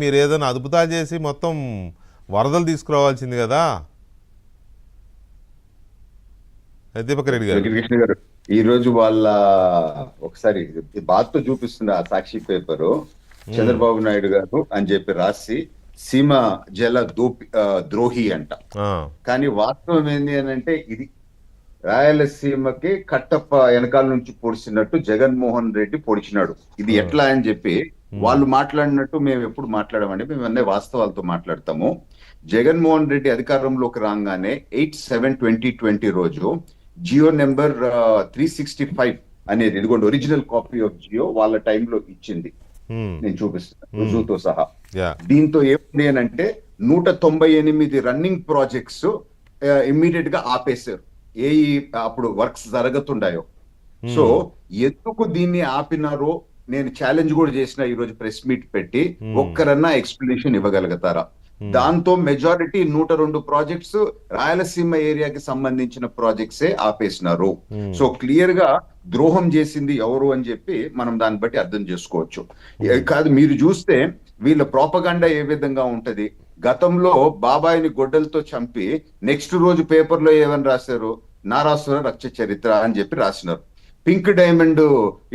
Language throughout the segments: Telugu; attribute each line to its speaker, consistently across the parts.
Speaker 1: మీరు ఏదైనా అద్భుతాలు చేసి మొత్తం వరదలు తీసుకురావాల్సింది కదా దీపక్ రెడ్డి గారు.
Speaker 2: వెంకటకృష్ణ గారు ఈ రోజు వాళ్ళ ఒకసారి బాధతో చూపిస్తుంది ఆ సాక్షి పేపరు. చంద్రబాబు నాయుడు గారు అని చెప్పి రాసి సీమ జల ద్రోహి అంట. కానీ వాస్తవం ఏంది అని అంటే ఇది రాయలసీమకి కట్టప్ప వెనకాల నుంచి పొడిచినట్టు జగన్మోహన్ రెడ్డి పొడిచినాడు. ఇది ఎట్లా అని చెప్పి వాళ్ళు మాట్లాడినట్టు మేము ఎప్పుడు మాట్లాడమండి, మేము అన్నీ వాస్తవాలతో మాట్లాడతాము. జగన్మోహన్ రెడ్డి అధికారంలోకి రాగానే 8/7/2020 రోజు జియో నెంబర్ 365 అనేది, ఇదిగోండి ఒరిజినల్ కాపీ ఆఫ్ జియో వాళ్ళ టైంలో ఇచ్చింది, నేను చూపిస్తాను రుజువుతో సహా. దీంతో ఏముంది అని అంటే 198 రన్నింగ్ ప్రాజెక్ట్స్ ఇమ్మీడియట్ గా ఆపేశారు, ఏ అప్పుడు వర్క్స్ జరుగుతుండాయో. సో ఎందుకు దీన్ని ఆపినారో నేను ఛాలెంజ్ కూడా చేసిన ఈ రోజు ప్రెస్ మీట్ పెట్టి, ఒక్కరన్నా ఎక్స్ప్లెనేషన్ ఇవ్వగలుగుతారా? దాంతో మెజారిటీ 102 ప్రాజెక్ట్స్ రాయలసీమ ఏరియాకి సంబంధించిన ప్రాజెక్ట్సే ఆపేసినారు. సో క్లియర్ గా ద్రోహం చేసింది ఎవరు అని చెప్పి మనం దాన్ని బట్టి అర్థం చేసుకోవచ్చు. కాదు, మీరు చూస్తే వీళ్ళ ప్రోపగండా ఏ విధంగా ఉంటది. గతంలో బాబాయిని గొడ్డలతో చంపి నెక్స్ట్ రోజు పేపర్లో ఏమని రాశారు, నారాసుర రక్ష చరిత్ర అని చెప్పి రాసినారు. పింక్ డైమండ్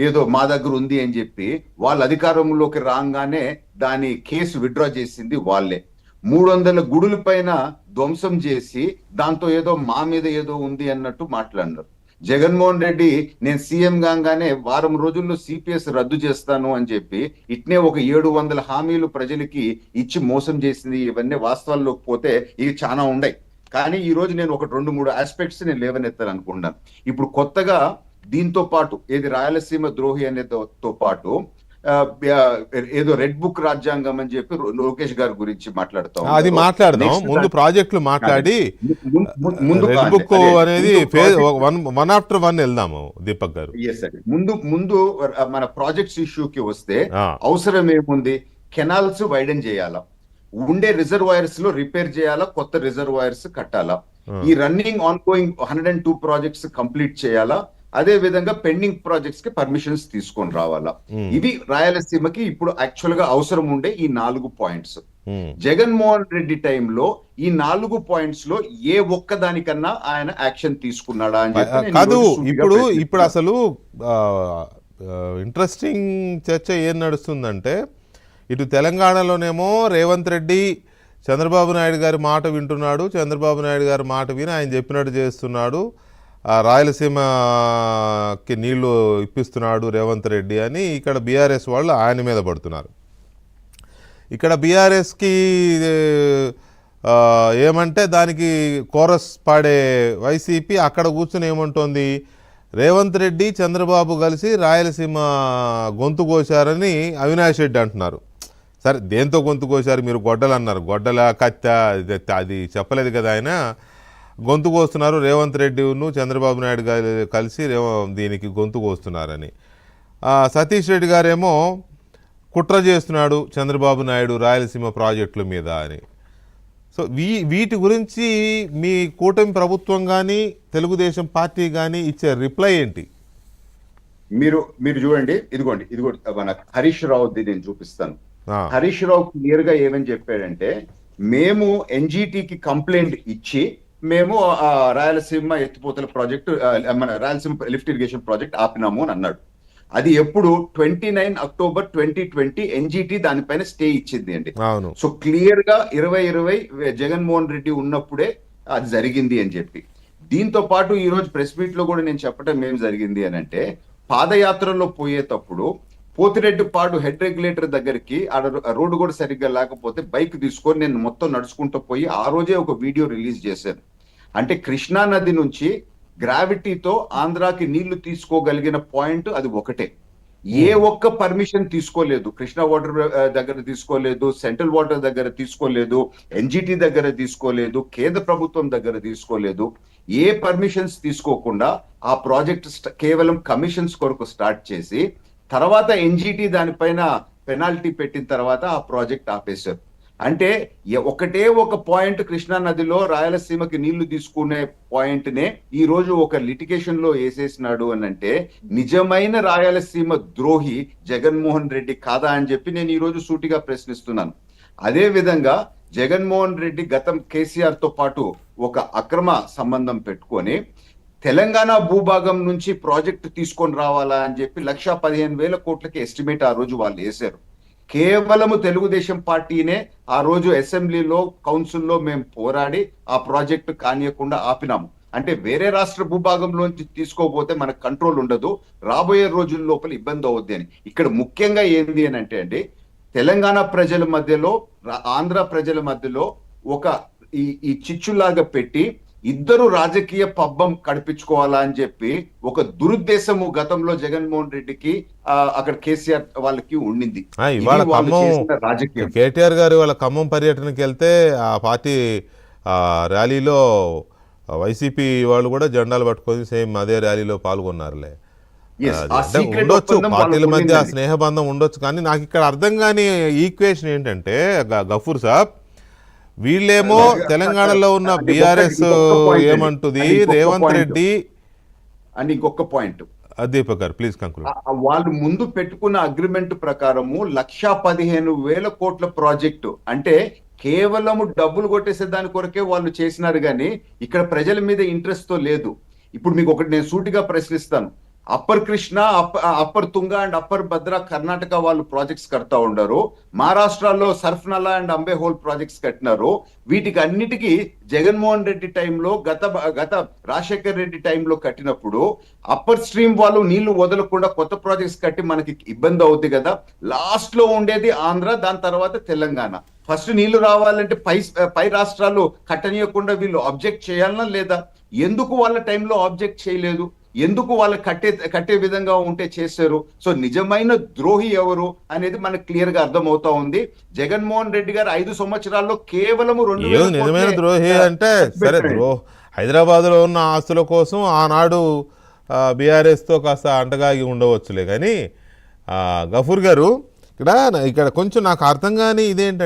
Speaker 2: ఏదో మా దగ్గర ఉంది అని చెప్పి వాళ్ళ అధికారంలోకి రాగానే దాని కేసు విత్డ్రా చేసింది వాళ్ళే. 300 గుడుల పైన ధ్వంసం చేసి దాంతో ఏదో మా మీద ఏదో ఉంది అన్నట్టు మాట్లాడినారు. జగన్మోహన్ రెడ్డి నేను సీఎం కాగానే వారం రోజుల్లో సిపిఎస్ రద్దు చేస్తాను అని చెప్పి ఇట్నే ఒక 700 హామీలు ప్రజలకి ఇచ్చి మోసం చేసింది. ఇవన్నీ వాస్తవాల్లోకి పోతే ఇవి చాలా ఉన్నాయి. కానీ ఈ రోజు నేను ఒక 2-3 ఆస్పెక్ట్స్ నేను లేవనెత్తాను అనుకున్నాను. ఇప్పుడు కొత్తగా దీంతో పాటు ఏది రాయలసీమ ద్రోహి అనేతో పాటు ఏదో రెడ్ బుక్ రాజ్యాంగం అని చెప్పి లోకేష్ గారి గురించి మాట్లాడతాం.
Speaker 1: అది మాట్లాడదాం, ముందు ప్రాజెక్టులు మాట్లాడి రెడ్ బుక్ అనేది వన్ ఆఫ్టర్ వన్ వెళ్దాము దీపక్ గారు.
Speaker 2: ముందు మన ప్రాజెక్ట్స్ ఇష్యూకి వస్తే అవసరం ఏముంది, కెనాల్స్ వైడెన్ చేయాలా, ఉండే రిజర్వాయర్స్ లో రిపేర్ చేయాలా, కొత్త రిజర్వాయర్స్ కట్టాలా, ఈ running on going 102 projects complete చేయాలా, అదే విధంగా పెండింగ్ ప్రాజెక్ట్స్ కి పర్మిషన్స్ తీసుకొని రావాలా. ఇవి రాయలసీమకి ఇప్పుడు యాక్చువల్ గా అవసరం ఉండే ఈ 4 పాయింట్స్. జగన్మోహన్ రెడ్డి టైంలో ఈ 4 పాయింట్స్ లో ఏ ఒక్క దానికన్నా ఆయన యాక్షన్ తీసుకున్నాడా అని చెప్పి
Speaker 1: కాదు. ఇప్పుడు అసలు ఇంట్రెస్టింగ్ చర్చ ఏం నడుస్తుందంటే, ఇటు తెలంగాణలోనేమో రేవంత్ రెడ్డి చంద్రబాబు నాయుడు గారి మాట వింటున్నాడు, చంద్రబాబు నాయుడు గారి మాట విని ఆయన చెప్పినట్టు చేస్తున్నాడు, రాయలసీమకి నీళ్లు ఇప్పిస్తున్నాడు రేవంత్ రెడ్డి అని ఇక్కడ బీఆర్ఎస్ వాళ్ళు ఆయన మీద పడుతున్నారు. ఇక్కడ బీఆర్ఎస్కి ఏమంటే దానికి కోరస్ పాడే వైసీపీ అక్కడ కూర్చుని ఏమంటోంది, రేవంత్ రెడ్డి చంద్రబాబు కలిసి రాయలసీమ గొంతు కోశారని అవినాష్ రెడ్డి అంటున్నారు. సరే, దేంతో గొంతు కోశారు మీరు? గొడ్డలు అన్నారు, గొడ్డల కత్త అది చెప్పలేదు కదా ఆయన. గొంతు కోస్తున్నారు రేవంత్ రెడ్డిను చంద్రబాబు నాయుడు గారు కలిసి దీనికి గొంతు కోస్తున్నారని. సతీష్ రెడ్డి గారేమో కుట్ర చేస్తున్నాడు చంద్రబాబు నాయుడు రాయలసీమ ప్రాజెక్టుల మీద అని. సో వీటి గురించి మీ కూటమి ప్రభుత్వం కానీ తెలుగుదేశం పార్టీ కానీ ఇచ్చే రిప్లై ఏంటి?
Speaker 2: మీరు చూడండి, ఇదిగోండి మన హరీష్ రావుది నేను చూపిస్తాను. హరీష్ రావు క్లియర్ గా ఏమని చెప్పాడంటే, మేము ఎన్జిటికి కంప్లైంట్ ఇచ్చి మేము రాయలసీమ ఎత్తిపోతల ప్రాజెక్టు, మన రాయలసీమ లిఫ్ట్ ఇరిగేషన్ ప్రాజెక్ట్ ఆపినాము అని అన్నాడు. అది ఎప్పుడు 29 అక్టోబర్ 2020 ఎన్జిటి దానిపైన స్టే ఇచ్చింది అండి. సో క్లియర్ గా 2020 జగన్మోహన్ రెడ్డి ఉన్నప్పుడే అది జరిగింది అని చెప్పి. దీంతో పాటు ఈ రోజు ప్రెస్ మీట్ లో కూడా నేను చెప్పడం ఏం జరిగింది అని అంటే, పాదయాత్రలో పోయేటప్పుడు పోతిరెడ్డిపాడు హెడ్ రెగ్యులేటర్ దగ్గరికి రోడ్డు కూడా సరిగ్గా లేకపోతే బైక్ తీసుకొని నేను మొత్తం నడుచుకుంటూ పోయి ఆ రోజే ఒక వీడియో రిలీజ్ చేశాను. అంటే కృష్ణా నది నుంచి గ్రావిటీతో ఆంధ్రాకి నీళ్లు తీసుకోగలిగిన పాయింట్ అది ఒకటే. ఏ ఒక్క పర్మిషన్ తీసుకోలేదు, కృష్ణా వాటర్ దగ్గర తీసుకోలేదు, సెంట్రల్ వాటర్ దగ్గర తీసుకోలేదు, ఎన్జిటి దగ్గర తీసుకోలేదు, కేంద్ర ప్రభుత్వం దగ్గర తీసుకోలేదు. ఏ పర్మిషన్స్ తీసుకోకుండా ఆ ప్రాజెక్ట్ కేవలం కమిషన్స్ కొరకు స్టార్ట్ చేసి తర్వాత ఎన్జిటి దానిపైన పెనాల్టీ పెట్టిన తర్వాత ఆ ప్రాజెక్ట్ ఆపేశారు. అంటే ఒకటే ఒక పాయింట్, కృష్ణా నదిలో రాయలసీమకి నీళ్లు తీసుకునే పాయింట్ నే ఈ రోజు ఒక లిటిగేషన్ లో వేసేసినాడు అని అంటే నిజమైన రాయలసీమ ద్రోహి జగన్మోహన్ రెడ్డి కాదా అని చెప్పి నేను ఈ రోజు సూటిగా ప్రశ్నిస్తున్నాను. అదే విధంగా జగన్మోహన్ రెడ్డి గతం కేసీఆర్ తో పాటు ఒక అక్రమ సంబంధం పెట్టుకొని తెలంగాణ భూభాగం నుంచి ప్రాజెక్టు తీసుకొని రావాలా అని చెప్పి 1,15,000 కోట్లకి ఎస్టిమేట్ ఆ రోజు వాళ్ళు వేశారు. కేవలము తెలుగుదేశం పార్టీనే ఆ రోజు అసెంబ్లీలో కౌన్సిల్లో మేము పోరాడి ఆ ప్రాజెక్టు కానియకుండా ఆపినాము. అంటే వేరే రాష్ట్ర భూభాగంలోంచి తీసుకోపోతే మనకు కంట్రోల్ ఉండదు, రాబోయే రోజుల లోపల ఇబ్బంది అవుద్ది అని. ఇక్కడ ముఖ్యంగా ఏంది అని అంటే అండి, తెలంగాణ ప్రజల మధ్యలో ఆంధ్ర ప్రజల మధ్యలో ఒక ఈ చిచ్చులాగా పెట్టి ఇద్దరు రాజకీయ పబ్బం కడిపించుకోవాలా అని చెప్పి ఒక దురుద్దేశము గతంలో జగన్మోహన్ రెడ్డికి అక్కడ కేసీఆర్ వాళ్ళకి ఉండింది.
Speaker 1: ఇవాళ ఖమ్మం
Speaker 2: రాజకీయం
Speaker 1: కేటీఆర్ గారు వాళ్ళ ఖమ్మం పర్యటనకి వెళ్తే ఆ పార్టీ ర్యాలీలో వైసీపీ వాళ్ళు కూడా జెండాలు పట్టుకొని సేమ్ అదే ర్యాలీలో పాల్గొన్నారులే. ఉండొచ్చు పార్టీల మధ్య ఆ స్నేహబంధం ఉండొచ్చు, కానీ నాకు ఇక్కడ అర్థం కాని ఈక్వేషన్ ఏంటంటే గఫూర్ సాబ్, వీళ్ళేమో తెలంగాణలో ఉన్న బీఆర్ఎస్ ఏమంటుంది, రేవంత్ రెడ్డి
Speaker 2: అని ఇంకొక పాయింట్
Speaker 1: దీపక్ గారు ప్లీజ్ కంక్లూడ్.
Speaker 2: వాళ్ళు ముందు పెట్టుకున్న అగ్రిమెంట్ ప్రకారము 1,15,000 కోట్ల ప్రాజెక్టు అంటే కేవలము డబ్బులు కొట్టేసే దాని కొరకే వాళ్ళు చేసినారు, కానీ ఇక్కడ ప్రజల మీద ఇంట్రెస్ట్ తో లేదు. ఇప్పుడు మీకు ఒకటి నేను సూటిగా ప్రశ్నిస్తాను. అప్పర్ కృష్ణ, అప్పర్ తుంగ అండ్ అప్పర్ భద్ర కర్ణాటక వాళ్ళు ప్రాజెక్ట్స్ కడతా ఉన్నారు. మహారాష్ట్రలో సర్ఫ్నలా అండ్ అంబేహోల్ ప్రాజెక్ట్స్ కట్టినారు. వీటికి అన్నిటికీ జగన్మోహన్ రెడ్డి టైంలో గత రాజశేఖర్ రెడ్డి టైంలో కట్టినప్పుడు అప్పర్ స్ట్రీమ్ వాళ్ళు నీళ్లు వదలకుండా కొత్త ప్రాజెక్ట్స్ కట్టి మనకి ఇబ్బంది అవుతుంది కదా. లాస్ట్ లో ఉండేది ఆంధ్ర, దాని తర్వాత తెలంగాణ. ఫస్ట్ నీళ్లు రావాలంటే పై రాష్ట్రాలు కట్టనీయకుండా వీళ్ళు ఆబ్జెక్ట్ చేయాలనా లేదా? ఎందుకు వాళ్ళ టైంలో ఆబ్జెక్ట్ చేయలేదు? ఎందుకు వాళ్ళు కట్టే విధంగా ఉంటే చేశారు? సో నిజమైన ద్రోహి ఎవరు అనేది మనకు క్లియర్ గా అర్థమవుతా ఉంది. జగన్మోహన్ రెడ్డి గారు 5 సంవత్సరాల్లో కేవలం
Speaker 1: నిజమైన ద్రోహి అంటే సరే, హైదరాబాద్ లో ఉన్న ఆస్తుల కోసం ఆనాడు బీఆర్ఎస్ తో కాస్త అంటగాగి ఉండవచ్చులే, కానీ గఫూర్ గారు ఇక్కడ కొంచెం నాకు అర్థం కాని ఇదేంటంటే